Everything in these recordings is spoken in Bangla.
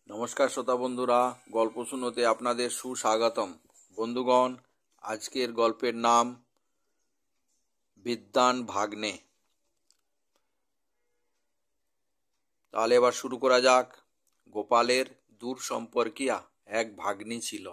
নমস্কার শ্রোতা বন্ধুরা, গল্প শুনোতে আপনাদের সুস্বাগতম। বন্ধুগণ, আজকের গল্পের নাম বিদ্বান ভাগ্নে। তাহলে এবার শুরু করা যাক। গোপালের দূর সম্পর্কিয়া এক ভাগ্নি ছিল।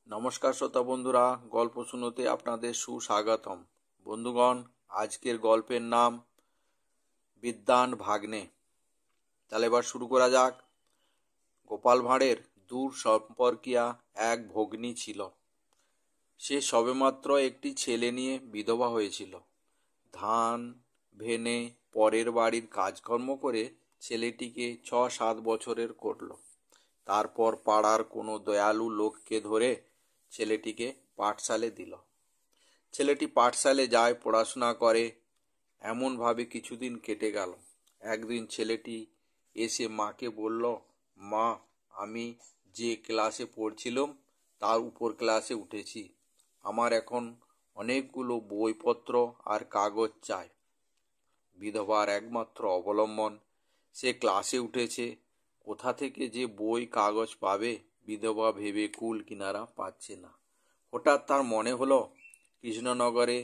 নমস্কার শ্রোতা বন্ধুরা, গল্প শুনোতে আপনাদের সুস্বাগতম। বন্ধুগণ, আজকের গল্পের নাম বিদ্বান ভাগ্নে। তাহলে এবার শুরু করা যাক। গোপাল ভাঁড়ের দূর সম্পর্কিয়া এক ভগ্নী ছিল। সে সবেমাত্র একটি ছেলে নিয়ে বিধবা হয়েছিল। ধান ভেনে পরের বাড়ির কাজকর্ম করে ছেলেটিকে 6-7 বছরের করল। তারপর পাড়ার কোনো দয়ালু লোককে ধরে ছেলেটিকে পাঠশালে দিল। ছেলেটি পাঠশালে যায়, পড়াশোনা করে। এমনভাবে কিছুদিন কেটে গেল। একদিন ছেলেটি এসে মাকে বলল, মা, আমি যে ক্লাসে পড়ছিলাম তার উপর ক্লাসে উঠেছি। আমার এখন অনেকগুলো বইপত্র আর কাগজ চাই। বিধবার একমাত্র অবলম্বন, সে ক্লাসে উঠেছে, কোথা থেকে যে বই কাগজ পাবে বিধবা ভেবে কুল কিনারা পাচ্ছে না। হঠাৎ তার মনে হলো, কৃষ্ণনগরে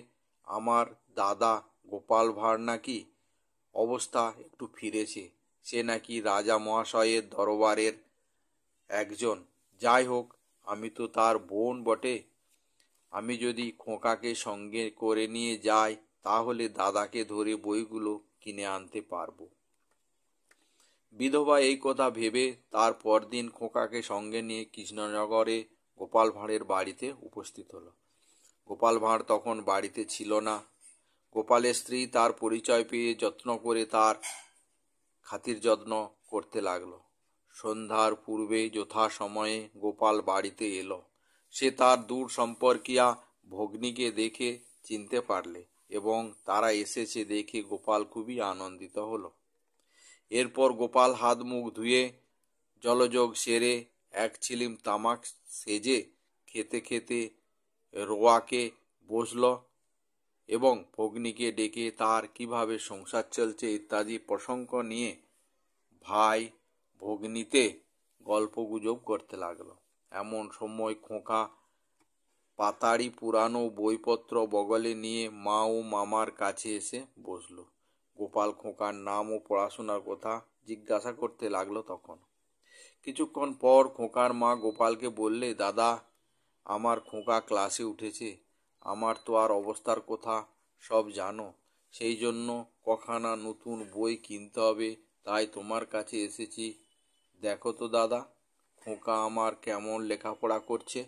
আমার দাদা গোপাল ভাঁড় নাকি অবস্থা একটু ফিরেছে। সে নাকি রাজা মহাশয়ের দরবারের একজন। যাই হোক, আমি তো তার বোন বটে। আমি যদি খোকাকে সঙ্গে করে নিয়ে যাই তাহলে দাদাকে ধরে বইগুলো কিনে আনতে পারবো। বিধবা এই কথা ভেবে তার পরদিন খোকাকে সঙ্গে নিয়ে কৃষ্ণনগরে গোপাল ভাঁড়ের বাড়িতে উপস্থিত হলো। গোপাল ভাঁড় তখন বাড়িতে ছিল না। গোপালের স্ত্রী তার পরিচয় পেয়ে যত্ন করে তার খাতির যত্ন করতে লাগলো। সন্ধ্যার পূর্বে যথাসময়ে গোপাল বাড়িতে এলো। সে তার দূর সম্পর্কিয়া ভগ্নীকে দেখে চিনতে পারলে এবং তারা এসেছে দেখে গোপাল খুবই আনন্দিত হলো। এরপর গোপাল হাত মুখ ধুয়ে জলযোগ সেরে এক চিলিম তামাক সেজে খেতে খেতে রোয়াকে বসল এবং ভগ্নীকে ডেকে তার কিভাবে সংসার চলছে ইত্যাদি প্রসঙ্গ নিয়ে ভাই ভগ্নীতে গল্পগুজব করতে লাগলো। এমন সময় খোকা পাতাড়ি পুরানো বইপত্র বগলে নিয়ে মা ও মামার কাছে এসে বসলো। গোপাল খোকার নাম ও পড়াশোনার কথা জিজ্ঞাসা করতে লাগলো। তখন কিছুক্ষণ পর খোকার মা গোপালকে বললে, দাদা, আমার খোকা ক্লাসে উঠেছে। আমার তো আর অবস্থার কথা সব জানো, সেই জন্য কখানা নতুন বই কিনতে হবে, তাই তোমার কাছে এসেছি। দেখো তো দাদা, খোকা আমার কেমন লেখাপড়া করছে।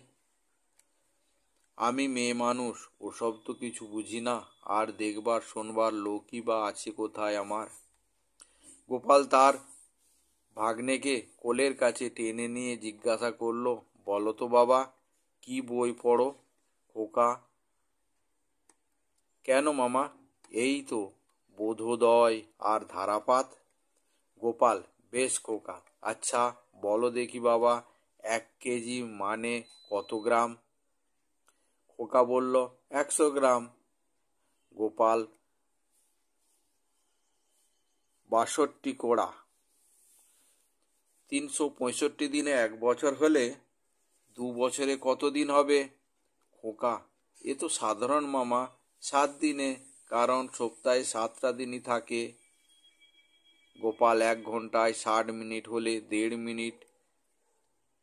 আমি মেয়ে মানুষ, ওসব তো কিছু বুঝি না, আর দেখবার শোনবার লোকই বা আছে কোথায় আমার। গোপাল তার ভাগ্নেকে কোলের কাছে টেনে নিয়ে জিজ্ঞাসা করলো, বলো তো বাবা, কি বই পড়ো? খোকা, কেন মামা? এই তো বোধোদয় আর ধারাপাত। গোপাল, বেশ খোকা, আচ্ছা বলো দেখি বাবা, 1 কেজি মানে কত গ্রাম? খোকা বলল, 100 গ্রাম। গোপাল, 62 কোড়া। 365 দিনে 1 বছর হলে 2 বছরে কত দিন হবে? খোকা, এ তো সাধারণ মামা, 7 দিনে, কারণ সপ্তাহে 7টা দিনই থাকে। গোপাল, 1 ঘন্টায় 60 মিনিট হলে 1.5 মিনিট,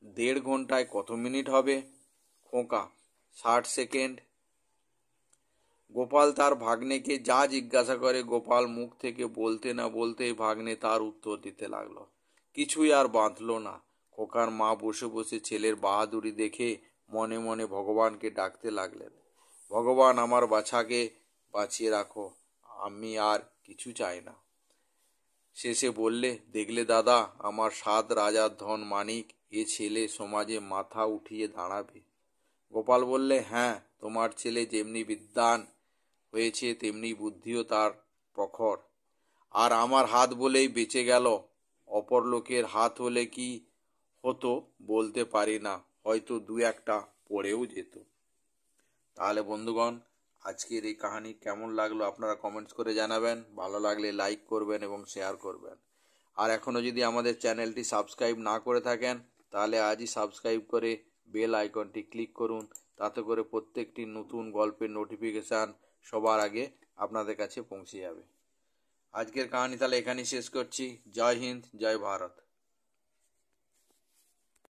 1.5 ঘন্টায় কত মিনিট হবে? খোকা, 60 সেকেন্ড। গোপাল তার ভাগ্নেকে যা জিজ্ঞাসা করে গোপাল মুখ থেকে বলতে না বলতেই ভাগ্নে তার উত্তর দিতে লাগলো। কিছুই আর বাঁধল না। খোকার মা বসে বসে ছেলের বাহাদুরি দেখে মনে মনে ভগবানকে ডাকতে লাগলেন, ভগবান, আমার বাছাকে বাঁচিয়ে রাখো, আমি আর কিছু চাই না। শেষে বললে, দেখলে দাদা, আমার 7 রাজার ধন মানিক, এ ছেলে সমাজে মাথা উঠিয়ে দাঁড়াবে। গোপাল বললে, হ্যাঁ, তোমার ছেলে যেমনি বিদ্বান হয়েছে তেমনি বুদ্ধিও তার প্রখর। আর আমার হাত বলেই বেঁচে গেল, অপর লোকের হাত হলে কি হতো বলতে পারি না, হয়তো 2-1টা পড়েও যেত। তাহলে বন্ধুগণ, আজকের এই কাহিনী কেমন লাগলো আপনারা কমেন্টস করে জানাবেন। ভালো লাগলে লাইক করবেন এবং শেয়ার করবেন। আর এখনও যদি আমাদের চ্যানেলটি সাবস্ক্রাইব না করে থাকেন তাহলে আজই সাবস্ক্রাইব করে বেল আইকনটি ক্লিক করুন। তাতে করে প্রত্যেকটি নতুন গল্পের নোটিফিকেশান সবার আগে আপনাদের কাছে পৌঁছে যাবে। আজকের কাহিনী তাহলে এখানেই শেষ করছি। জয় হিন্দ, জয় ভারত।